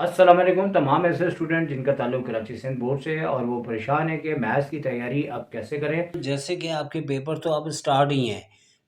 अस्सलाम वालेकुम तमाम ऐसे स्टूडेंट जिनका ताल्लुक कराची सिंध बोर्ड से है और वो परेशान है कि मैथ्स की तैयारी अब कैसे करें। जैसे कि आपके पेपर तो अब स्टार्ट ही हैं,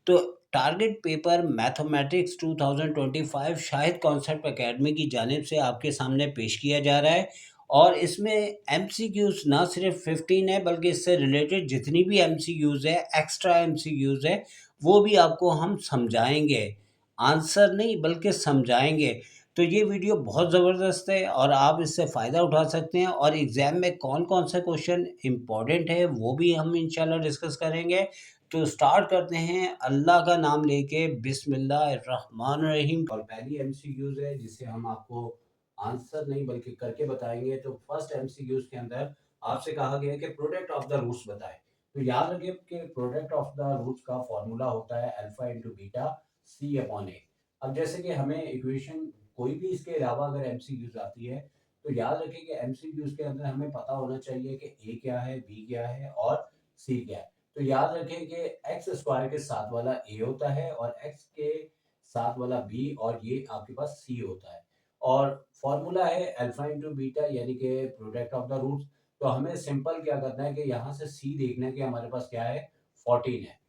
तो target paper mathematics 2025 Shahid concept academy की जानिब से आपके सामने पेश किया जा रहा है। और इसमें एमसीक्यूज ना सिर्फ 15 है, बल्कि इससे रिलेटेड जितनी भी एमसीक्यूज है, एक्स्ट्रा एमसीक्यूज है, वो भी आपको हम समझाएंगे। आंसर नहीं बल्कि समझाएंगे। तो ये वीडियो बहुत ज़बरदस्त है और आप इससे फ़ायदा उठा सकते हैं, और एग्ज़ाम में कौन-कौन से क्वेश्चन इम्पोर्टेंट है वो भी हम इंशाल्लाह डिस्कस करेंगे। तो स्टार्ट करते हैं अल्लाह का नाम लेके, बिस्मिल्लाहिर्रहमानिर्रहीम। और पहली एमसीक्यूज़ है जिसे हम आपको आंसर नहीं बल्कि करके बताएँगे। तो फर्स्ट एमसीक्यूज़ के अंदर आपसे कहा गया है कि प्रोडक्ट ऑफ द रूट्स बताएँ। तो याद रखिए कि प्रोडक्ट ऑफ द रूट्स का फ़ॉर्मूला होता है अल्फ़ा इंटू बीटा सी अपॉन ए। अब जैसे कि हमें इक्वेशन कोई भी इसके अलावा अगर एमसीक्यूज आती है, तो याद रखें कि एमसीक्यूज के अंदर हमें पता होना चाहिए कि ए क्या है, बी क्या है और सी क्या है। तो याद रखें कि एक्स स्क्वायर के साथ वाला ए होता है और एक्स के साथ वाला बी, और ये आपके पास सी होता है। और फॉर्मूला है अल्फा इंटू बीटा यानी कि प्रोडक्ट ऑफ द रूट्स। तो हमें सिंपल क्या करना है कि यहाँ से सी देखना है कि हमारे पास क्या है, 14 है।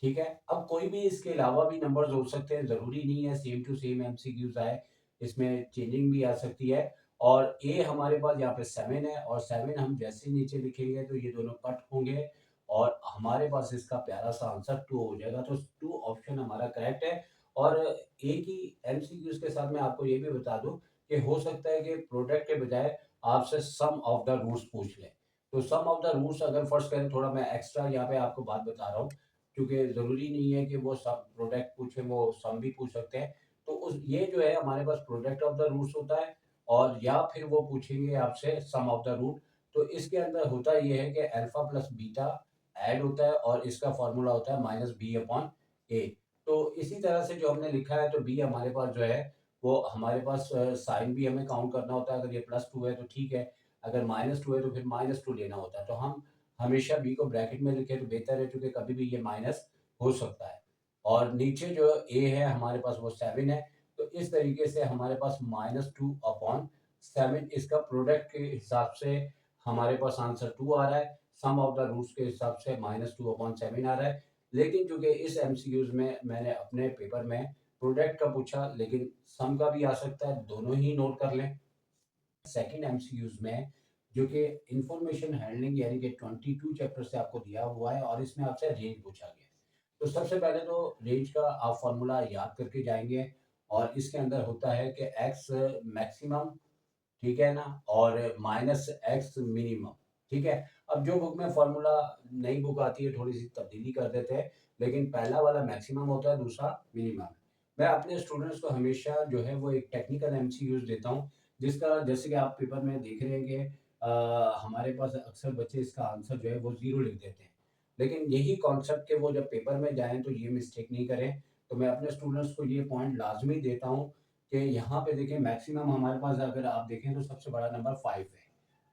ठीक है, अब कोई भी इसके अलावा भी नंबर्स हो सकते हैं, ज़रूरी नहीं है सेम टू सेम एमसीक्यूज आए, इसमें चेंजिंग भी आ सकती है। और ए हमारे पास यहाँ पे 7 है, और 7 हम जैसे ही नीचे लिखेंगे तो ये दोनों कट होंगे और हमारे पास इसका प्यारा सा आंसर 2 हो जाएगा। तो 2 ऑप्शन हमारा करेक्ट है। और ए की एमसीक्यूज के साथ मैं आपको ये भी बता दूं कि हो सकता है कि प्रोडक्ट के बजाय आपसे सम ऑफ द रूट्स पूछ लें। तो सम ऑफ द रूट्स अगर फर्स्ट करें, थोड़ा मैं एक्स्ट्रा यहाँ पे आपको बात बता रहा हूँ, क्योंकि ज़रूरी नहीं है कि वो सब प्रोडक्ट पूछे, वो सम भी पूछ सकते हैं। तो उस ये जो है हमारे पास प्रोडक्ट ऑफ द रूट्स होता है, और या फिर वो पूछेंगे आपसे सम ऑफ द रूट। तो इसके अंदर होता ये है कि अल्फा प्लस बीटा ऐड होता है और इसका फॉर्मूला होता है माइनस बी अपॉन ए। तो इसी तरह से जो हमने लिखा है, तो बी हमारे पास जो है वो हमारे पास साइन भी हमें काउंट करना होता है। अगर ये +2 है तो ठीक है, अगर -2 है तो फिर -2 लेना होता है। तो हम हमेशा बी को ब्रैकेट में लिखें तो बेहतर है, क्योंकि कभी भी ये माइनस हो सकता है। और नीचे जो ए है हमारे पास वो 7 है। तो इस तरीके से हमारे पास -2/7 इसका प्रोडक्ट के हिसाब से हमारे पास आंसर 2 आ रहा है। सम ऑफ द रूट्स के हिसाब से -2/7 आ रहा है। लेकिन चूंकि इस एमसीक्यूज में मैंने अपने पेपर में प्रोडक्ट का पूछा, लेकिन सम का भी आ सकता है, दोनों ही नोट कर लें। सेकंड एमसीक्यूज में जो कि इंफॉर्मेशन हैंडलिंग यानी कि 22 चैप्टर से आपको दिया हुआ है, और इसमें आपसे रेंज पूछा गया है। तो सबसे पहले तो रेंज का आप फॉर्मूला याद करके जाएंगे, और इसके अंदर होता है कि एक्स मैक्सिमम, ठीक है ना, और माइनस एक्स मिनिमम। ठीक है, अब जो बुक में फॉर्मूला, नई बुक आती है थोड़ी सी तब्दीली कर देते हैं, लेकिन पहला वाला मैक्सिमम होता है, दूसरा मिनिमम। मैं अपने स्टूडेंट्स को हमेशा जो है वो एक टेक्निकल एमसीक्यूज देता हूँ, जिसका जैसे कि आप पेपर में देख रहे हैं कि हमारे पास अक्सर बच्चे इसका आंसर जो है वो ज़ीरो लिख देते हैं। लेकिन यही कॉन्सेप्ट के वो जब पेपर में जाएँ तो ये मिस्टेक नहीं करें। तो मैं अपने स्टूडेंट्स को ये पॉइंट लाज़मी देता हूँ कि यहाँ पे देखिए मैक्सिमम हमारे पास अगर आप देखें तो सबसे बड़ा नंबर 5 है।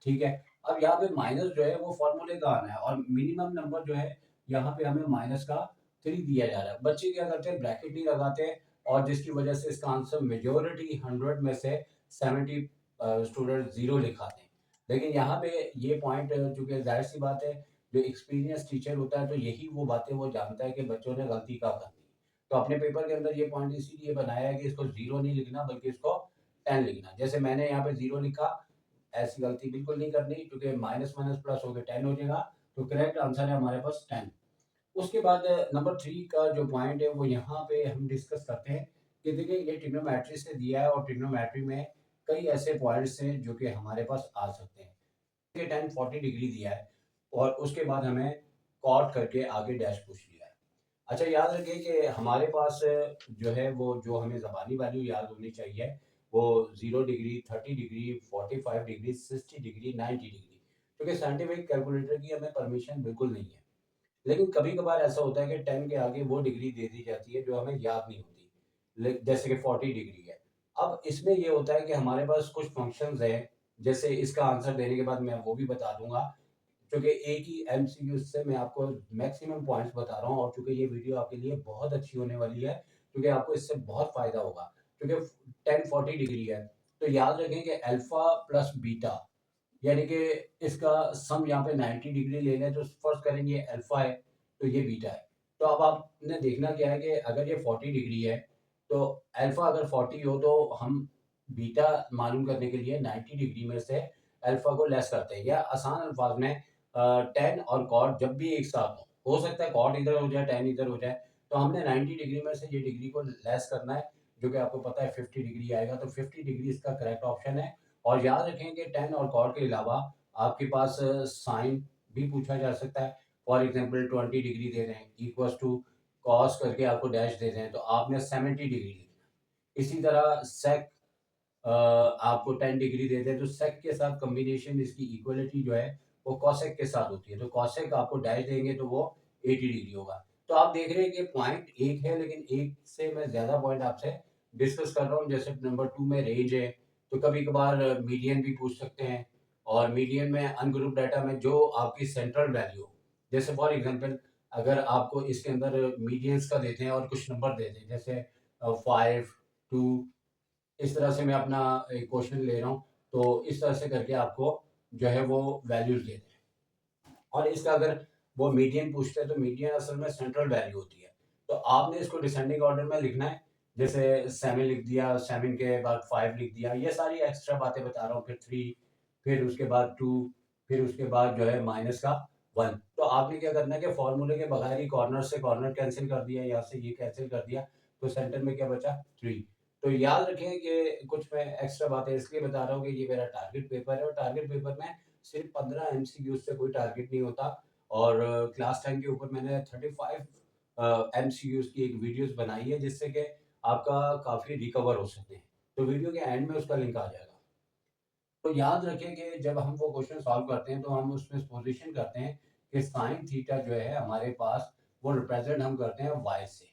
ठीक है? अब यहाँ पे माइनस जो है वो फ़ॉर्मूले का आना है, और मिनिमम नंबर जो है यहाँ पे हमें माइनस का 3 दिया जा रहा है। बच्चे क्या करते हैं, ब्रैकेट नहीं लगाते हैं, और जिसकी वजह से इसका आंसर मेजॉरिटी 100 में से 70 स्टूडेंट 0 लिखाते हैं। लेकिन यहाँ पे ये पॉइंट, चूँकि ज़ाहिर-सी बात है, जो एक्सपीरियंस टीचर होता है तो यही वो बातें वो जानता है कि बच्चों ने गलती कहाँ करनी है। तो अपने पेपर के अंदर ये पॉइंट इसीलिए बनाया है कि इसको 0 नहीं लिखना बल्कि इसको 10 लिखना। जैसे मैंने यहाँ पे 0 लिखा, ऐसी गलती बिल्कुल नहीं करनी, क्योंकि माइनस माइनस प्लस होके 10 हो जाएगा। तो करेक्ट आंसर है हमारे पास 10। उसके बाद नंबर 3 का जो पॉइंट है वो यहाँ पे हम डिस्कस करते हैं कि देखिए ये ट्रिग्नोमेट्री से दिया है, और ट्रिग्नोमेट्री में कई ऐसे पॉइंट्स हैं जो कि हमारे पास आ सकते हैं। ये 10 40 डिग्री दिया है, और उसके बाद हमें कॉट करके आगे डैश पूछ लिया है। अच्छा, याद रखिए कि हमारे पास जो है वो जो हमें ज़बानी वैल्यू याद होनी चाहिए, वो 0 degree, 30 degree, 45 degree, 60 degree, 90 degree. क्योंकि साइंटिफिक कैलकुलेटर की हमें परमिशन बिल्कुल नहीं है। लेकिन कभी-कभार ऐसा होता है कि 10 के आगे वो डिग्री दे दी जाती है जो हमें याद नहीं होती। जैसे कि 40 डिग्री है। अब इसमें ये होता है कि हमारे पास कुछ फंक्शंस हैं, जैसे इसका आंसर देने के बाद मैं वो भी बता दूँगा। क्योंकि एक ही एमसीक्यू से मैं आपको मैक्सिमम पॉइंट्स बता रहा हूँ, और चूँकि ये वीडियो आपके लिए बहुत अच्छी होने वाली है, क्योंकि आपको इससे बहुत फ़ायदा होगा। क्योंकि 10 40 डिग्री है, तो याद रखें कि अल्फा प्लस बीटा यानी कि इसका सम यहाँ पे 90 डिग्री ले लें, तो फर्ज करें ये अल्फा है तो ये बीटा है। तो अब आपने देखना क्या है कि अगर ये 40 डिग्री है तो अल्फा अगर 40 हो तो हम बीटा मालूम करने के लिए 90 डिग्री में से अल्फा को लेस करते हैं, या आसान अल्फाज में टेन और कॉट जब भी एक साथ हो सकता है कॉट इधर हो जाए टेन इधर हो जाए, तो हमने 90 डिग्री में से ये डिग्री को लेस करना है, जो कि आपको पता है 50 डिग्री आएगा, तो 50 डिग्री इसका करेक्ट ऑप्शन है। और याद रखें कि टेन और कॉट के अलावा आपके पास साइन भी पूछा जा सकता है। फॉर एग्जांपल 20 डिग्री दे दें इक्वल्स टू कॉस करके आपको डैश दे दें तो आपने 70 डिग्री लिखना है। इसी तरह सेक आपको 10 डिग्री दे दें तो सेक के साथ कॉम्बिनेशन इसकी इक्वलिटी जो है वो कॉसेक के साथ होती है। तो कॉसेक आपको डैश देंगे तो वो 80 डिग्री होगा। तो आप देख रहे हैं कि पॉइंट एक है, लेकिन एक से मैं ज़्यादा पॉइंट आपसे डिस्कस कर रहा हूँ। जैसे नंबर 2 में रेंज है, तो कभी-कभार मीडियन भी पूछ सकते हैं, और मीडियन में अनग्रुप डाटा में जो आपकी सेंट्रल वैल्यू हो, जैसे फॉर एग्ज़ाम्पल अगर आपको इसके अंदर मीडियंस का देते हैं और कुछ नंबर देते हैं, जैसे 5, 2, इस तरह से मैं अपना एक क्वेश्चन ले रहा हूँ, तो इस तरह से करके आपको जो है वो वैल्यूज़ देते हैं। और इसका अगर वो मीडियन पूछते हैं तो मीडियन असल में सेंट्रल वैल्यू होती है। तो आपने इसको डिसेंडिंग ऑर्डर में लिखना है, जैसे 7 लिख दिया, 7 के बाद 5 लिख दिया, ये सारी एक्स्ट्रा बातें बता रहा हूँ, फिर 3, फिर उसके बाद 2, फिर उसके बाद जो है माइनस का 1। तो आपने क्या करना है कि फॉर्मूले के बगैर ही कॉर्नर से कॉर्नर कैंसिल कर दिया, यहाँ से ये कैंसिल कर दिया, तो सेंटर में क्या बचा 3। तो याद रखें कि कुछ मैं एक्स्ट्रा बातें इसलिए बता रहा हूँ कि ये मेरा टारगेट पेपर है, और टारगेट पेपर में सिर्फ 15 एमसीक्यू से कोई टारगेट नहीं होता। और क्लास 10 के ऊपर मैंने 35 एमसीक्यूज की एक वीडियोस बनाई है, जिससे कि आपका काफ़ी रिकवर हो सके। तो वीडियो के एंड में उसका लिंक आ जाएगा। तो याद रखें कि जब हम वो क्वेश्चन सॉल्व करते हैं तो हम उसमें पोजीशन करते हैं कि साइन थीटा जो है हमारे पास वो रिप्रेजेंट हम करते हैं वाई से।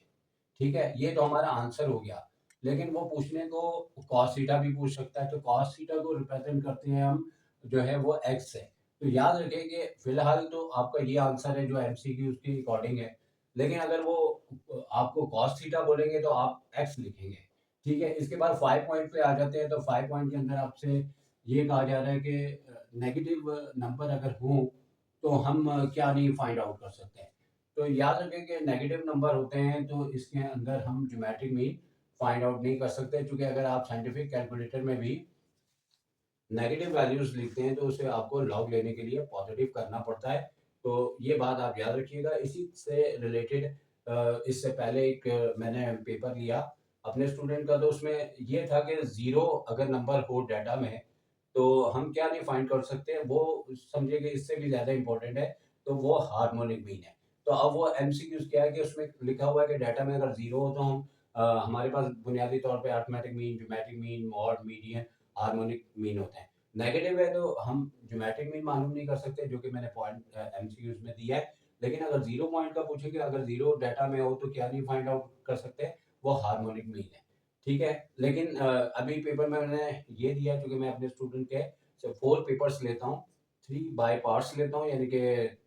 ठीक है, ये तो हमारा आंसर हो गया। लेकिन वो पूछने को कॉस थीटा भी पूछ सकता है, तो कॉस थीटा को रिप्रेजेंट करते हैं हम जो है वो एक्स से। तो याद रखें कि फिलहाल तो आपका ये आंसर है जो एमसीक्यू के अकॉर्डिंग है, लेकिन अगर वो आपको कॉस थीटा बोलेंगे तो आप एक्स लिखेंगे। ठीक है, इसके बाद 5 पॉइंट पे आ जाते हैं, तो 5 पॉइंट के अंदर आपसे ये कहा जा रहा है कि नेगेटिव नंबर अगर हो तो हम क्या नहीं फाइंड आउट कर सकते हैं। तो याद रखें कि नेगेटिव नंबर होते हैं तो इसके अंदर हम ज्योमेट्रिक मीन फाइंड आउट नहीं कर सकते, क्योंकि अगर आप साइंटिफिक कैलकुलेटर में भी नेगेटिव वैल्यूज लिखते हैं तो उसे आपको लॉग लेने के लिए पॉजिटिव करना पड़ता है। तो ये बात आप याद रखिएगा। इसी से रिलेटेड इससे पहले एक मैंने पेपर लिया अपने स्टूडेंट का, तो उसमें ये था कि ज़ीरो अगर नंबर हो डाटा में तो हम क्या नहीं फाइंड कर सकते, वो समझिए कि इससे भी ज़्यादा इम्पोर्टेंट है, तो वो हार्मोनिक मीन है। तो अब वो एमसीक्यूज़ क्या है कि उसमें लिखा हुआ है कि डाटा में अगर ज़ीरो हो तो हम हमारे पास बुनियादी तौर पे arithmetic mean, geometric mean, mod, median, harmonic mean होते हैं। नेगेटिव है तो हम ज्योमेट्रिक मीन मालूम नहीं कर सकते, जो कि मैंने पॉइंट एमसीक्यूज़ में दिया है। लेकिन अगर 0 पॉइंट का पूछेंगे, अगर 0 डाटा में हो तो क्या नहीं फाइंड आउट कर सकते, वो हार्मोनिक मीन है। ठीक है? लेकिन अभी पेपर में मैंने ये दिया, क्योंकि मैं अपने स्टूडेंट के 4 पेपर्स लेता हूँ, 3 बाय पार्ट्स लेता हूँ, यानी कि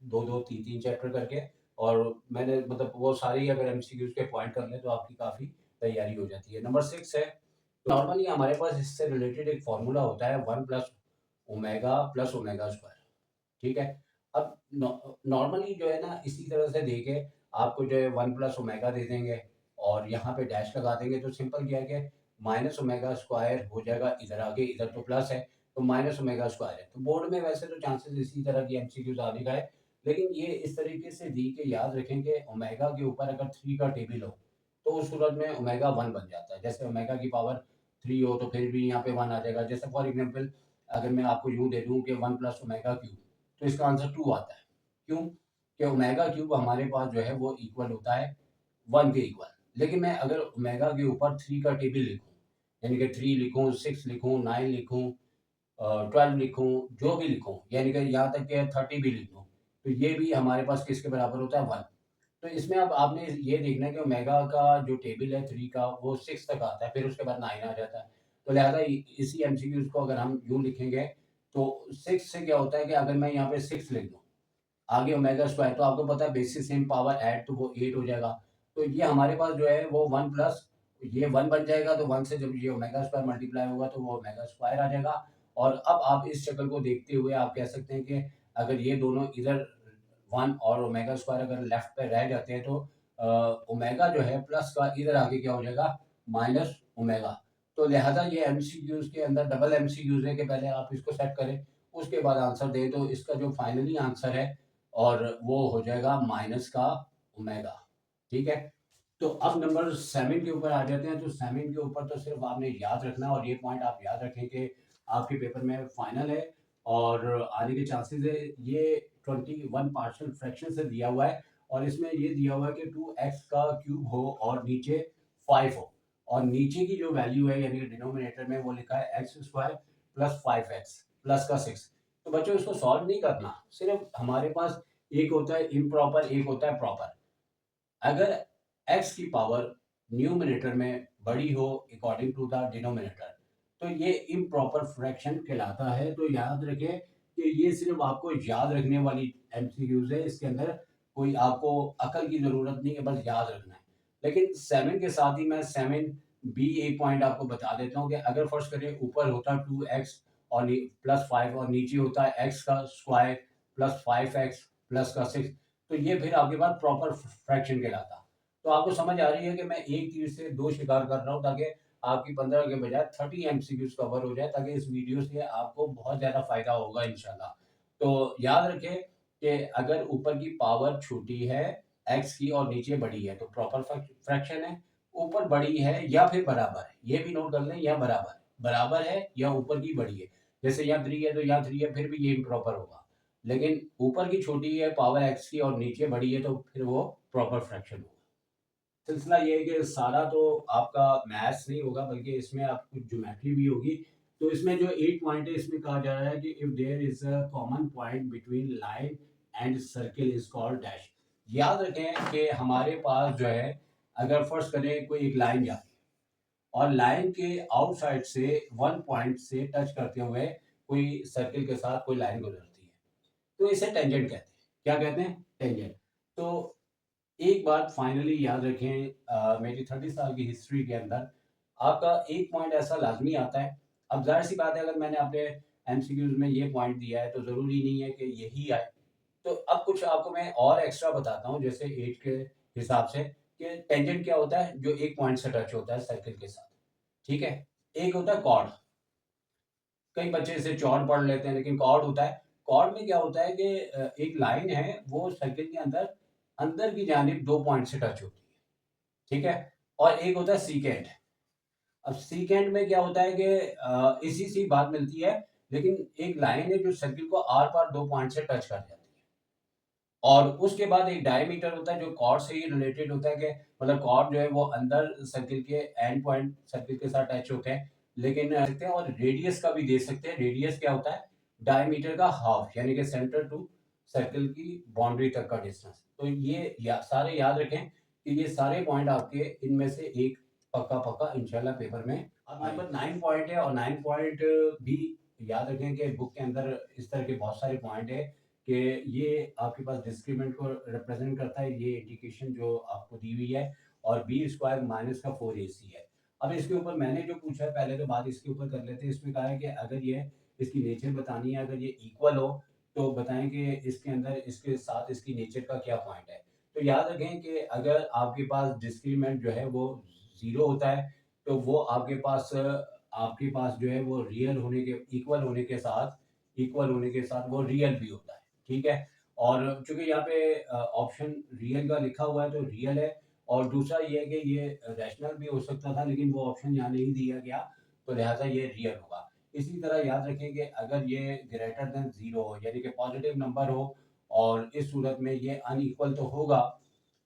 2-2, 3-3 चैप्टर करके, और मैंने मतलब वो सारे ही अगर एमसीक्यूज़ के पॉइंट कर लें तो आपकी काफ़ी तैयारी हो जाती है। नंबर 6 है, नॉर्मली हमारे पास इससे रिलेटेड एक फ़ॉर्मूला होता है 1 प्लस ओमेगा स्क्वायर। ठीक है? अब नॉर्मली जो है ना इसी तरह से देके आपको जो है 1 प्लस ओमेगा दे देंगे और यहाँ पे डैश लगा देंगे, तो सिंपल क्या है कि माइनस ओमेगा स्क्वायर हो जाएगा इधर आगे, इधर तो प्लस है, तो माइनस ओमेगा स्क्वायर है। तो बोर्ड में वैसे तो चांसेस इसी तरह की एमसीक्यूज़ आने का है, लेकिन ये इस तरीके से दी के याद रखें कि ओमेगा के ऊपर अगर 3 का टेबल हो, तो उस सूरत में ओमेगा 1 बन जाता है। जैसे ओमेगा की पावर 3 हो तो फिर भी यहाँ पे 1 आ जाएगा। जैसे फॉर एग्ज़ाम्पल अगर मैं आपको यूँ दे दूँ कि 1 प्लस ओमेगा क्यूब, तो इसका आंसर 2 आता है। क्यों? कि ओमेगा क्यूब हमारे पास जो है वो इक्वल होता है 1 के इक्वल। लेकिन मैं अगर ओमेगा के ऊपर 3 का टेबल लिखूँ, यानी कि 3 लिखूँ, 6 लिखूँ, 9 लिखूँ, 12 लिखूँ, जो भी लिखूँ, यानी कि यहाँ तक कि 30 भी लिख दूँ, तो ये भी हमारे पास किसके बराबर होता है 1। तो इसमें अब आपने ये देखना है कि ओमेगा का जो टेबल है 3 का वो 6 तक आता है, फिर उसके बाद 9 आ जाता है। तो लिहाज़ा इसी एमसीक्यूज़ को अगर हम यूँ लिखेंगे, तो 6 से क्या होता है कि अगर मैं यहाँ पे 6 लिख दूँ, आगे ओमेगा स्क्वायर, तो आपको पता है बेसिस सेम पावर ऐड तो वो 8 हो जाएगा। तो ये हमारे पास जो है वो 1 प्लस ये 1 बन जाएगा, तो 1 से जब ये ओमेगा स्क्वायर मल्टीप्लाई होगा तो वो ओमेगा स्क्वायर आ जाएगा। और अब आप इस शक्ल को देखते हुए आप कह सकते हैं कि अगर ये दोनों इधर 1 और ओमेगा स्क्वायर अगर लेफ्ट पे रह जाते हैं तो ओमेगा जो है प्लस का इधर आके क्या हो जाएगा, माइनस ओमेगा। तो लिहाजा ये एमसीक्यूज के अंदर डबल एमसीक्यूज है कि पहले आप इसको सेट करें, उसके बाद आंसर दें, तो इसका जो फाइनली आंसर है और वो हो जाएगा माइनस का ओमेगा। ठीक है, तो अब नंबर 7 के ऊपर आ जाते हैं। तो 7 के ऊपर तो सिर्फ आपने याद रखना, और ये पॉइंट आप याद रखें कि आपके पेपर में फाइनल है और आने के चांसेस है। ये 21 पार्शियल फ्रैक्शन से दिया हुआ है, और इसमें ये दिया हुआ है कि 2x का क्यूब हो और नीचे 5 हो, और नीचे की जो वैल्यू है यानी कि डिनोमिनेटर में वो लिखा है x square plus 5x plus का 6। तो बच्चों इसको सॉल्व नहीं करना, सिर्फ हमारे पास एक होता है इम्प्रॉपर, एक होता है प्रॉपर। अगर x की पावर न्यूमिनेटर में बड़ी हो अकॉर्डिंग टू द डिनोमिनेटर, तो ये इम्प्रॉपर फ्रैक्शन कहलाता है। तो याद रखें कि ये सिर्फ आपको याद रखने वाली एमसीक्यूज है, इसके अंदर कोई आपको अकल की जरूरत नहीं है, बस याद रखना है। लेकिन 7 के साथ ही मैं 7b एक पॉइंट आपको बता देता हूँ कि अगर फर्स्ट करें ऊपर होता 2x और प्लस 5 और नीचे होता है x का स्क्वायर प्लस 5x प्लस का 6, तो ये फिर आपके पास प्रॉपर फ्रैक्शन कहलाता। तो आपको समझ आ रही है कि मैं एक तीर से दो शिकार कर रहा हूँ, ताकि आपकी 15 के बजाय 30 एमसीक्यूज कवर हो जाए, ताकि इस वीडियो से आपको बहुत ज़्यादा फायदा होगा इंशाल्लाह। तो याद रखें कि अगर ऊपर की पावर छोटी है एक्स की और नीचे बड़ी है तो प्रॉपर फ्रैक्शन है। ऊपर बड़ी है या फिर बराबर है, ये भी नोट कर लें, या बराबर है या ऊपर की बड़ी है। जैसे यहाँ 3 है तो यहाँ 3 है, फिर भी ये इम्प्रॉपर होगा। लेकिन ऊपर की छोटी है पावर एक्स की और नीचे बड़ी है तो फिर वो प्रॉपर फ्रैक्शन होगा। सिलसिला ये है कि सारा तो आपका मैथ्स नहीं होगा, बल्कि इसमें आपको ज्योमेट्री भी होगी। तो इसमें जो 8 पॉइंट है इसमें कहा जा रहा है कि if there is a common point between line and circle is called dash. याद रखें कि हमारे पास जो है, अगर फर्स्ट करें कोई एक लाइन जाती है और लाइन के आउटसाइड से 1 पॉइंट से टच करते हुए कोई सर्किल के साथ कोई लाइन गुजरती है, तो इसे टेंजेंट कहते हैं। क्या कहते हैं? टेंजेंट। तो एक बात फाइनली याद रखें, मेरी 30 साल की हिस्ट्री के अंदर आपका एक पॉइंट ऐसा लाजमी आता है। अब जाहिर सी बात है, अगर मैंने अपने एमसीक्यूज में ये पॉइंट दिया है तो ज़रूरी नहीं है कि यही आए। तो अब कुछ आपको मैं और एक्स्ट्रा बताता हूँ, जैसे एज के हिसाब से, कि टेंजेंट क्या होता है, जो एक पॉइंट से टच होता है सर्किल के साथ। ठीक है, एक होता है कॉर्ड। कई बच्चे इसे चौड़ पढ़ लेते हैं, लेकिन कॉर्ड होता है। कॉर्ड में क्या होता है कि एक लाइन है वो सर्किल के अंदर अंदर की जानिब 2 पॉइंट से टच होती है। ठीक है, और एक होता है सीकेंट। अब सीकेंट में क्या होता है कि इसी सी बात मिलती है, लेकिन एक लाइन है जो सर्किल को आर पार 2 पॉइंट से टच कर जाती है। और उसके बाद एक डायमीटर होता है जो कॉर्ड से ही रिलेटेड होता है, कि मतलब कॉर्ड जो है वो अंदर सर्किल के एंड पॉइंट सर्किल के साथ टच होते हैं। लेकिन सकते हैं, और रेडियस का भी दे सकते हैं। रेडियस क्या होता है? डायमीटर का हाफ, यानी कि सेंटर टू सर्किल की बाउंड्री तक का डिस्टेंस। तो ये सारे याद रखें कि ये सारे पॉइंट आपके इनमें से एक पक्का पक्का इंशाल्लाह पेपर में। अब नंबर 9 पॉइंट है, और 9 पॉइंट भी याद रखें कि बुक के अंदर इस तरह के बहुत सारे पॉइंट है कि ये आपके पास डिस्क्रीमेंट को रिप्रेजेंट करता है, ये इंडिकेशन जो आपको दी हुई है, और बी स्क्वायर माइनस का 4ac है। अब इसके ऊपर मैंने जो पूछा है, पहले तो बात इसके ऊपर कर लेते हैं। इसमें कहा है कि अगर ये इसकी नेचर बतानी है, अगर ये इक्वल हो तो बताएं कि इसके अंदर इसके साथ इसकी नेचर का क्या पॉइंट है। तो याद रखें कि अगर आपके पास डिस्क्रीमेंट जो है वो जीरो होता है, तो वो आपके पास जो है वो रियल होने के इक्वल होने के साथ वो रियल भी होता है। ठीक है, और चूंकि यहाँ पे ऑप्शन रियल का लिखा हुआ है तो रियल है। और दूसरा ये है कि ये रैशनल भी हो सकता था, लेकिन वो ऑप्शन यहाँ नहीं दिया गया, तो लिहाजा ये रियल होगा। इसी तरह याद रखें कि अगर ये ग्रेटर देन जीरो हो, यानी कि पॉजिटिव नंबर हो, और इस सूरत में ये अनइक्वल तो होगा,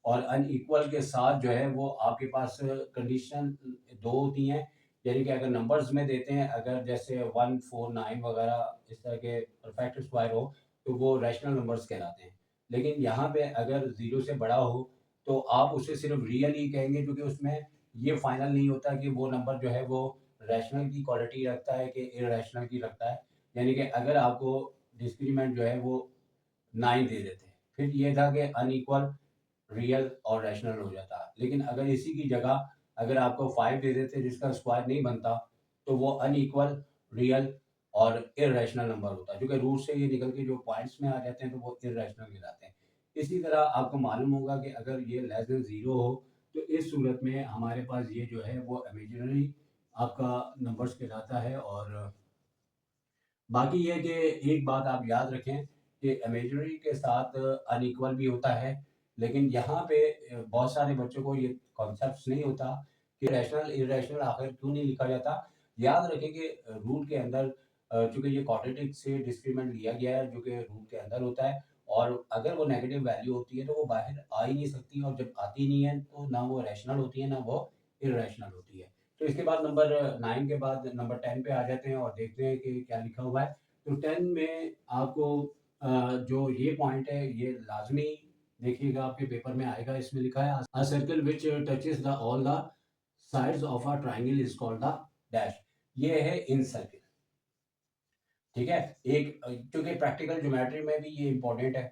और अनइक्वल के साथ जो है वो आपके पास कंडीशन दो होती हैं। यानी कि अगर नंबर्स में देते हैं, अगर जैसे 1 4 9 वगैरह इस तरह के परफेक्ट स्क्वायर हो, तो वो रैशनल नंबर्स कहलाते हैं। लेकिन यहाँ पे अगर ज़ीरो से बड़ा हो तो आप उसे सिर्फ रियल ही कहेंगे, क्योंकि उसमें ये फाइनल नहीं होता कि वो नंबर जो है वो रैशनल की क्वालिटी रखता है कि इरेशनल की रखता है। यानी कि अगर आपको डिस्क्रीमेंट जो है वो 9 दे देते हैं, फिर ये था कि अनइक्वल, रियल और रैशनल हो जाता। लेकिन अगर इसी की जगह अगर आपको 5 दे देते जिसका स्क्वायर नहीं बनता, तो वो अनइक्वल, रियल और इर्रेशनल नंबर होता है, क्योंकि रूट से ये निकल के जो पॉइंट्स में आ जाते हैं तो वो इर्रेशनल कहलाते हैं। इसी तरह आपको मालूम होगा कि अगर ये लेस देन 0 हो, तो इस सूरत में हमारे पास ये जो है वो इमेजिनरी आपका नंबर्स कहलाता है। और बाकी ये है कि एक बात आप याद रखें कि इमेजिनरी के साथ अनइक्वल भी होता है, लेकिन यहाँ पे बहुत सारे बच्चों को ये कॉन्सेप्ट नहीं होता कि रैशनल इरेशनल आखिर क्यों नहीं लिखा जाता। याद रखें कि रूल के अंदर चूंकि ये क्वाड्रेटिक से डिस्क्रीमेंट लिया गया है जो कि रूल के अंदर होता है, और अगर वो नेगेटिव वैल्यू होती है तो वो बाहर आ ही नहीं सकती, और जब आती नहीं है तो ना वो रैशनल होती है ना वो इरेशनल होती है। तो इसके बाद नंबर 9 के बाद नंबर 10 पे आ जाते हैं और देखते हैं कि क्या लिखा हुआ है। तो 10 में आपको जो ये पॉइंट है ये लाजमी देखिएगा, आपके पेपर में आएगा। इसमें लिखा है a circle which touches the all the sides of a triangle is called the dash. ये है इन सर्कल, ठीक है। एक क्योंकि प्रैक्टिकल ज्योमेट्री में भी ये इंपॉर्टेंट है।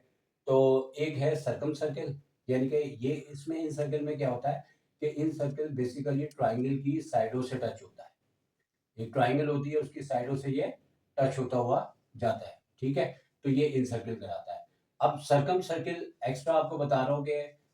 तो एक है सर्कम सर्कल, यानी कि ये इसमें इन सर्कल में क्या होता है कि इन सर्कल बेसिकली ट्रायंगल की साइडों से टच होता है। एक ट्रायंगल होती है उसकी साइडों से ये टच होता हुआ जाता है, ठीक है। तो ये इन सर्कल कराता है। अब सरकम सर्कल एक्स्ट्रा आपको बता रहा हूँ कि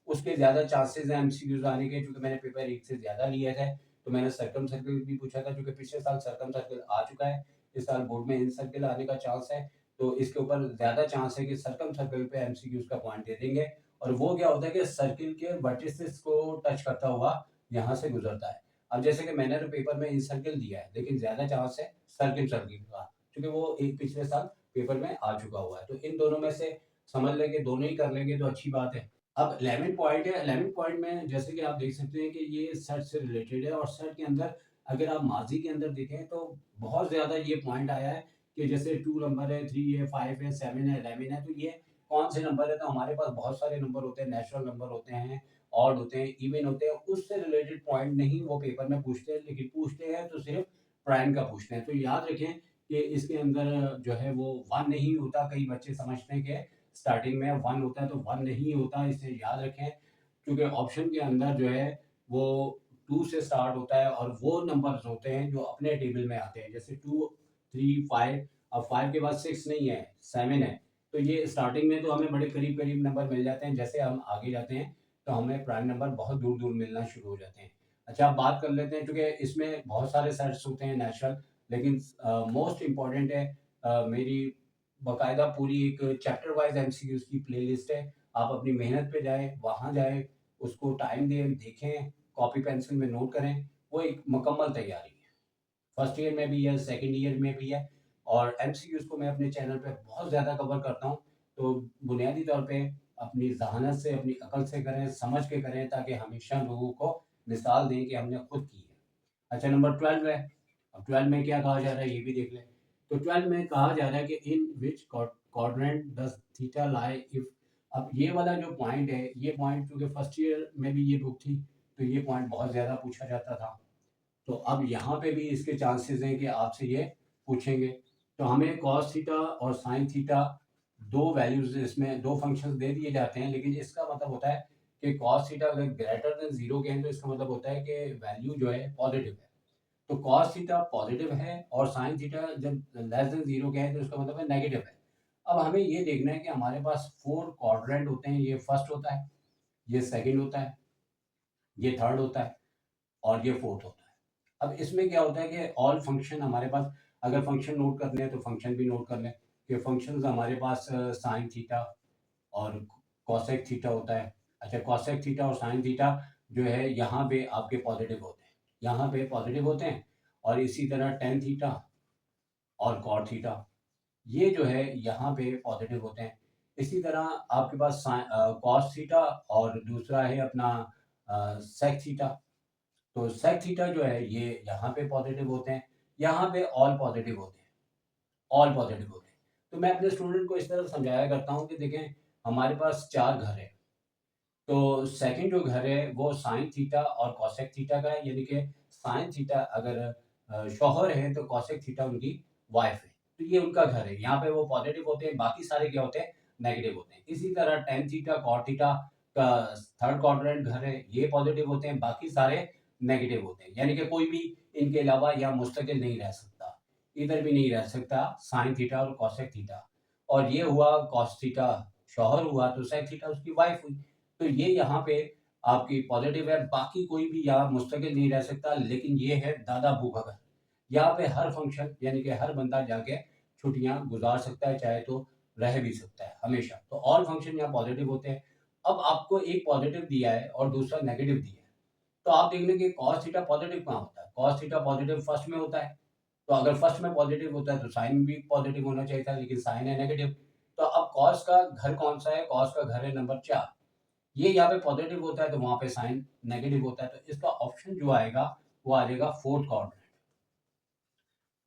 उसके ज्यादा चांसेस हैं एमसीक्यूज आने के, क्योंकि मैंने पेपर एक से ज्यादा लिए थे। तो मैंने सरकम सर्कल भी पूछा था, क्योंकि पिछले साल सरकम सर्कल आ चुका है, इस साल बोर्ड में इन सर्कल आने का चांस है। तो इसके ऊपर ज्यादा चांस है कि सरकम सर्कल पे एमसीक्यूज का पॉइंट दे देंगे। और वो क्या होता है कि सर्किल के वर्टिसेस को टच करता हुआ यहाँ से गुजरता है। अब जैसे कि मैंने तो पेपर में इन सर्कल दिया है, लेकिन ज्यादा चांस है सर्किल सर्किल का, क्योंकि वो एक पिछले साल पेपर में आ चुका हुआ है। तो इन दोनों में से समझ लेंगे, दोनों ही कर लेंगे तो अच्छी बात है। अब 11 पॉइंट है, 11 पॉइंट में जैसे कि आप देख सकते हैं कि ये सेट से रिलेटेड है, और सेट के अंदर अगर आप माजी के अंदर देखें तो बहुत ज्यादा ये पॉइंट आया है कि जैसे 2 नंबर है, 3 है, 5 है, 7 है, 11 है। तो ये कौन से नंबर है? तो हमारे पास बहुत सारे नंबर होते हैं, नेचुरल नंबर होते हैं, ऑड होते हैं, इवन होते हैं। उससे रिलेटेड पॉइंट नहीं वो पेपर में पूछते हैं, लेकिन पूछते हैं तो सिर्फ प्राइम का पूछते हैं। तो याद रखें कि इसके अंदर जो है वो 1 नहीं होता। कई बच्चे समझते हैं कि स्टार्टिंग में 1 होता है, तो 1 नहीं होता, इसे याद रखें। क्योंकि ऑप्शन के अंदर जो है वो 2 से स्टार्ट होता है, और वो नंबर्स होते हैं जो अपने टेबल में आते हैं, जैसे 2, 3, 5। अब 5 के बाद 6 नहीं है, 7 है। तो ये स्टार्टिंग में तो हमें बड़े करीब-करीब नंबर मिल जाते हैं, जैसे हम आगे जाते हैं तो हमें प्राइम नंबर बहुत दूर-दूर मिलना शुरू हो जाते हैं। अच्छा, अब बात कर लेते हैं, चूँकि इसमें बहुत सारे सेट्स होते हैं नेचुरल, लेकिन मोस्ट इम्पोर्टेंट है मेरी बाकायदा पूरी एक चैप्टर वाइज़ एमसीक्यूज़ की प्लेलिस्ट है। आप अपनी मेहनत पे जाएँ, वहाँ जाएँ, उसको टाइम दें, देखें, कॉपी पेंसिल में नोट करें। वो एक मुकम्मल तैयारी है। फर्स्ट ईयर में भी है, सेकंड ईयर में भी है, और एमसीक्यूज़ को मैं अपने चैनल पे बहुत ज़्यादा कवर करता हूँ। तो बुनियादी तौर पे अपनी ज़हानत से, अपनी अकल से करें, समझ के करें, ताकि हमेशा लोगों को मिसाल दें कि हमने खुद की है। अच्छा, नंबर 12 है। अब 12 में क्या कहा जा रहा है ये भी देख लें। तो 12 में कहा जा रहा है कि in which quadrant does theta lie if. अब ये वाला जो पॉइंट है, ये पॉइंट चूँकि फर्स्ट ईयर में भी ये बुक थी, तो ये पॉइंट बहुत ज़्यादा पूछा जाता था। तो अब यहाँ पे भी इसके चांसेस हैं कि आपसे ये पूछेंगे। तो हमें कॉस थीटा और साइन थीटा 2 वैल्यूज़, इसमें 2 फंक्शंस दे दिए जाते हैं, लेकिन इसका मतलब होता है कि कॉस थीटा अगर ग्रेटर देन 0 के हैं तो इसका मतलब होता है कि वैल्यू जो है पॉजिटिव है। तो कॉस थीटा पॉजिटिव है, और साइन थीटा जब लेस देन 0 के है तो इसका मतलब है नेगेटिव है। अब हमें ये देखना है कि हमारे पास 4 क्वाड्रेंट होते हैं, ये फर्स्ट होता है, ये सेकंड होता है, ये थर्ड होता है, और ये फोर्थ होता है। अब इसमें क्या होता है कि ऑल फंक्शन हमारे पास, अगर फंक्शन नोट करने हैं तो फंक्शन भी नोट कर लें कि फंक्शंस हमारे पास साइन थीटा और कॉसेक थीटा होता है। अच्छा, कॉसेक थीटा और साइन थीटा जो है यहाँ पे आपके पॉजिटिव होते हैं, यहाँ पे पॉजिटिव होते हैं। और इसी तरह टेन थीटा और कॉट थीटा, ये जो है यहाँ पे पॉजिटिव होते हैं। इसी तरह आपके पास कॉस थीटा और दूसरा है अपना सेक थीटा। तो सेक थीटा जो है ये यहाँ पे पॉजिटिव होते हैं, यहाँ पे ऑल पॉजिटिव होते हैं, ऑल पॉजिटिव होते हैं। तो मैं अपने स्टूडेंट को इस तरह समझाया करता हूँ कि देखें, हमारे पास 4 घर हैं। तो सेकंड जो घर है वो साइन थीटा और कॉसेक थीटा का है, यानी कि साइन थीटा अगर शौहर है तो कॉसेक थीटा उनकी वाइफ है। तो ये उनका घर है, यहाँ पे वो पॉजिटिव होते हैं, बाकी सारे क्या होते हैं? नेगेटिव होते हैं। इसी तरह टेन थीटा, कॉट थीटा का थर्ड क्वाड्रेंट घर है, ये पॉजिटिव होते हैं, बाकी सारे नेगेटिव होते हैं, यानी कि कोई भी इनके अलावा या मुस्तकिल नहीं रह सकता, इधर भी नहीं रह सकता साइन थीटा और कॉसेक थीटा। और ये हुआ कॉस थीटा शौहर हुआ तो सेक थीटा उसकी वाइफ हुई। तो ये यहाँ पे आपकी पॉजिटिव है, बाकी कोई भी यहाँ मुस्तकिल नहीं रह सकता, लेकिन ये है दादा अबू बकर। यहाँ पे हर फंक्शन यानी कि हर बंदा जाके छुट्टियां गुजार सकता है, चाहे तो रह भी सकता है हमेशा। तो ऑल फंक्शन यहाँ पॉजिटिव होते हैं। अब आपको एक पॉजिटिव दिया है और दूसरा नेगेटिव दिया है, तो आप देख लें कि कॉस थीटा पॉजिटिव कहाँ होता है। कॉस थीटा पॉजिटिव फर्स्ट में होता है, तो अगर फर्स्ट में पॉजिटिव होता है तो साइन भी पॉजिटिव होना चाहिए था, लेकिन साइन है नेगेटिव। तो अब कॉस का घर कौन सा है? कॉस का घर है नंबर 4। ये यहाँ पे पॉजिटिव होता है तो वहां पे साइन नेगेटिव होता है, तो इसका ऑप्शन जो आएगा वो आ जाएगा फोर्थ क्वाड्रेंट।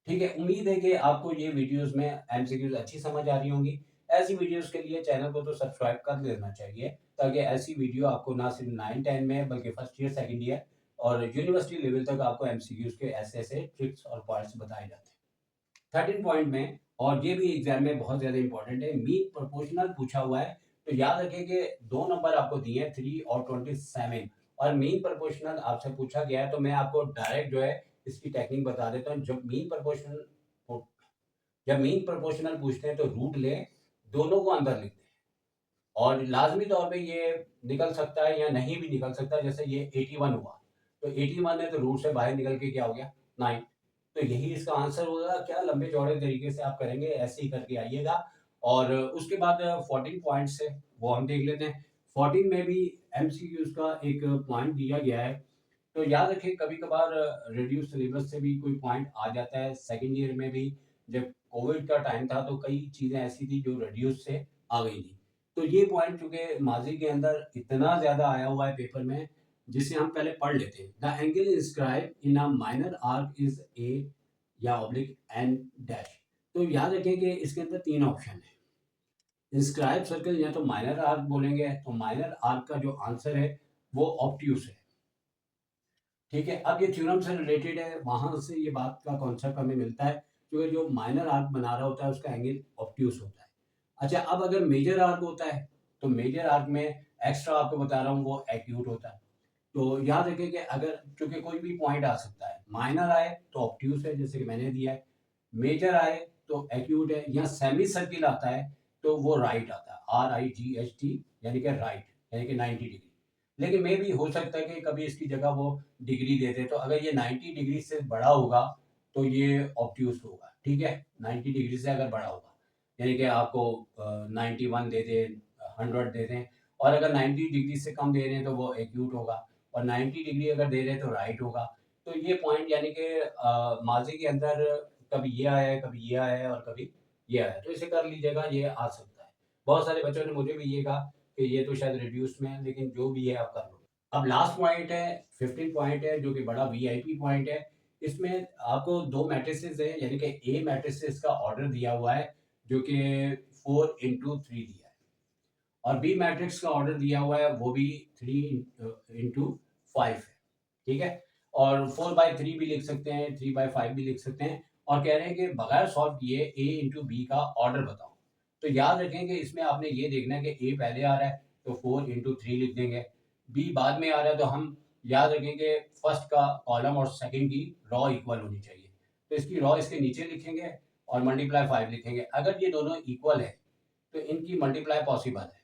ठीक है, उम्मीद है कि आपको ये वीडियोस में एमसीक्यूज अच्छी समझ आ रही होंगी। ऐसी वीडियोस के लिए चैनल को तो सब्सक्राइब कर लेना चाहिए, ताकि ऐसी वीडियो आपको ना सिर्फ 9-10 में बल्कि फर्स्ट ईयर सेकंड ईयर और यूनिवर्सिटी लेवल तक आपको एमसीक्यूज के ऐसे ऐसे ट्रिक्स और पॉइंट्स बताए जाते हैं। 13 पॉइंट में, और ये भी एग्जाम में बहुत ज्यादा इंपॉर्टेंट है, मीन प्रोपोर्शनल पूछा हुआ है। तो याद रखें कि 2 नंबर आपको दिए हैं 3 और 27, और मीन प्रोपोर्शनल आपसे पूछा गया है। तो मैं आपको डायरेक्ट जो है इसकी टेक्निक बता देता हूँ। जब मीन प्रोपोर्शनल पूछते हैं तो रूट लें, दोनों को अंदर लिखते हैं, और लाजमी तौर पे ये निकल सकता है या नहीं भी निकल सकता है। जैसे ये 81 हुआ, तो 81 है तो रूट से बाहर निकल के क्या हो गया 9। तो यही इसका आंसर होगा। क्या लंबे चौड़े तरीके से आप करेंगे, ऐसे ही करके आइएगा। और उसके बाद 14 पॉइंट्स है वो हम देख लेते हैं। 14 में भी एमसीक्यूज का एक पॉइंट दिया गया है। तो याद रखें, कभी कभार रिड्यूस सिलेबस से भी कोई पॉइंट आ जाता है। सेकेंड ईयर में भी जब कोविड का टाइम था तो कई चीज़ें ऐसी थी जो रिड्यूस से आ गई थी। तो ये पॉइंट चूंकि माजी के अंदर इतना ज़्यादा आया हुआ है पेपर में, जिसे हम पहले पढ़ लेते हैं। The angle inscribe in a minor arc is a या ऑब्लिक एन डैश। तो याद रखें कि इसके अंदर 3 ऑप्शन है। इंस्क्राइब सर्कल या तो माइनर आर्क बोलेंगे, तो माइनर आर्क का जो आंसर है वो ऑब्ट्यूस है। ठीक है, अब ये थ्योरम से रिलेटेड है, वहां से ये बात का कॉन्सेप्ट हमें मिलता है, क्योंकि जो माइनर आर्क बना रहा होता है उसका एंगल ऑब्ट्यूस होता है। अच्छा, अब अगर मेजर आर्क होता है तो मेजर आर्क में एक्स्ट्रा आपको बता रहा हूँ वो एक्यूट होता है। तो याद रखें कि अगर चूंकि कोई भी पॉइंट आ सकता है, माइनर आए तो ऑब्ट्यूस है जैसे कि मैंने दिया है, मेजर आए तो एक्यूट है, या सेमी सर्किल आता है तो वो राइट आता है, RIGHT, यानी कि राइट, यानी कि 90 डिग्री। लेकिन मे भी हो सकता है कि कभी इसकी जगह वो डिग्री दे दे, तो अगर ये 90 डिग्री से बड़ा होगा तो ये ऑब्ट्यूस होगा। ठीक है, 90 डिग्री से अगर बड़ा होगा, यानी कि आपको 91 दे दें, 100 दे दें, और अगर 90 डिग्री से कम दे रहे हैं तो वो एक्यूट होगा, और 90 डिग्री अगर दे रहे हैं तो राइट होगा। तो ये पॉइंट यानी कि माजी के अंदर कभी ये आया है, कभी ये आया है, और कभी ये आया है, तो इसे कर लीजिएगा, ये आ सकता है। बहुत सारे बच्चों ने मुझे भी ये कहा कि ये तो शायद रिड्यूस में है, लेकिन जो भी है आप कर लो। अब लास्ट पॉइंट है 15 पॉइंट है, जो कि बड़ा वीआईपी पॉइंट है। इसमें आपको 2 मैट्रिसेस है, यानी कि ए मैट्रिसेस का ऑर्डर दिया हुआ है जो कि 4x3 दिया है, और बी मैट्रिक्स का ऑर्डर दिया हुआ है वो भी 3x5 है। ठीक है, और 4/3 भी लिख सकते हैं, 3/5 भी लिख सकते हैं, और कह रहे हैं कि बगैर सॉल्व किए ए इंटू बी का ऑर्डर बताओ। तो याद रखें कि इसमें आपने ये देखना है कि ए पहले आ रहा है तो 4x3 लिख देंगे, बी बाद में आ रहा है तो हम याद रखें कि फर्स्ट का कॉलम और सेकंड की रॉ इक्वल होनी चाहिए, तो इसकी रॉ इसके नीचे लिखेंगे और मल्टीप्लाई 5 लिखेंगे। अगर ये दोनों इक्वल है तो इनकी मल्टीप्लाई पॉसिबल है,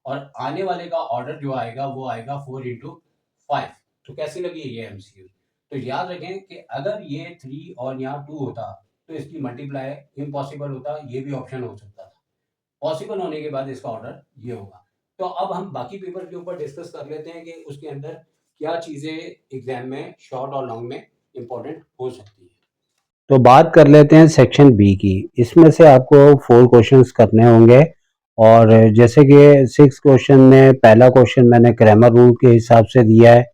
और आने वाले का ऑर्डर जो आएगा वो आएगा 4x5। तो कैसी लगी ये एमसीक्यू? तो याद रखें कि अगर ये 3 और यहाँ 2 होता तो इसकी मल्टीप्लाई इम्पॉसिबल होता, ये भी ऑप्शन हो सकता था। पॉसिबल होने के बाद इसका ऑर्डर ये होगा। तो अब हम बाकी पेपर के ऊपर डिस्कस कर लेते हैं कि उसके अंदर क्या चीजें एग्जाम में शॉर्ट और लॉन्ग में इंपॉर्टेंट हो सकती है। तो बात कर लेते हैं सेक्शन बी की। इसमें से आपको 4 क्वेश्चंस करने होंगे, और जैसे कि 6 क्वेश्चन में पहला क्वेश्चन मैंने ग्रामर रूल के हिसाब से दिया है।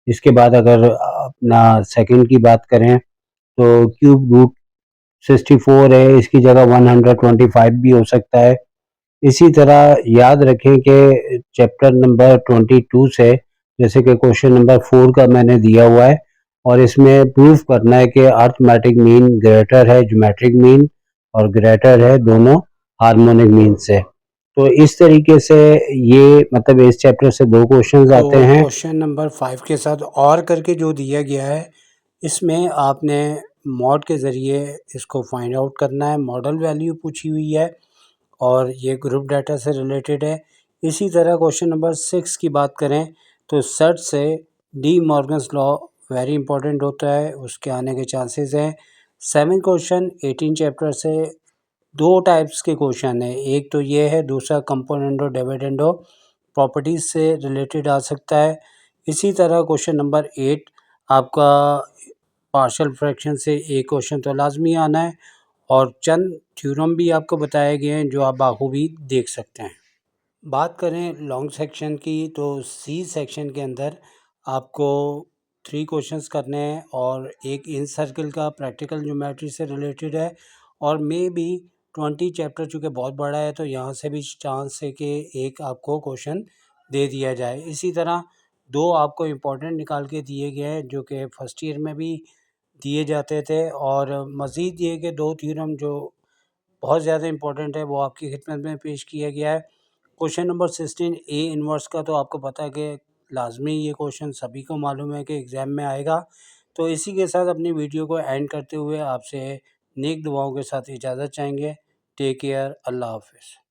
इसके बाद अगर अपना सेकंड की बात करें तो क्यूब रूट 64 है, इसकी जगह 125 भी हो सकता है। इसी तरह याद रखें कि चैप्टर नंबर 22 से, जैसे कि क्वेश्चन नंबर 4 का मैंने दिया हुआ है, और इसमें प्रूफ करना है कि अर्थमेटिक मीन ग्रेटर है ज्योमेट्रिक मीन, और ग्रेटर है दोनों हार्मोनिक मीन से। तो इस तरीके से ये मतलब इस चैप्टर से 2 क्वेश्चंस आते हैं। क्वेश्चन नंबर 5 के साथ और करके जो दिया गया है, इसमें आपने मॉड के ज़रिए इसको फाइंड आउट करना है। मॉडल वैल्यू पूछी हुई है और ये ग्रुप डाटा से रिलेटेड है। इसी तरह क्वेश्चन नंबर 6 की बात करें तो सर्च से D Morgan's law very important होता है, उसके आने के चांसेस हैं। 7 क्वेश्चन 18 चैप्टर से 2 टाइप्स के क्वेश्चन है, एक तो ये है, दूसरा कंपोनेंडो डिविडेंडो प्रॉपर्टीज़ से रिलेटेड आ सकता है। इसी तरह क्वेश्चन नंबर 8 आपका पार्शियल फ्रैक्शन से एक क्वेश्चन तो लाजमी आना है और चंद थ्योरम भी आपको बताए गए हैं जो आप बाखूबी देख सकते हैं। बात करें लॉन्ग सेक्शन की तो सी सेक्शन के अंदर आपको 3 क्वेश्चंस करने हैं और एक इन सर्कल का प्रैक्टिकल ज्योमेट्री से रिलेटेड है और मे बी 20 चैप्टर चूँकि बहुत बड़ा है तो यहाँ से भी चांस है कि एक आपको क्वेश्चन दे दिया जाए। इसी तरह 2 आपको इम्पोर्टेंट निकाल के दिए गए हैं जो कि फर्स्ट ईयर में भी दिए जाते थे और मज़ीद ये कि 2 थ्योरम जो बहुत ज़्यादा इम्पोर्टेंट है वो आपकी खिदमत में पेश किया गया है। क्वेश्चन नंबर 16 ए इन्वर्स का तो आपको पता है कि लाजमी ये क्वेश्चन सभी को मालूम है कि एग्ज़ाम में आएगा। तो इसी के साथ अपनी वीडियो को एंड करते हुए आपसे नेक दुआओं के साथ इजाज़त चाहेंगे। टेक केयर, अल्लाह हाफ़िज़।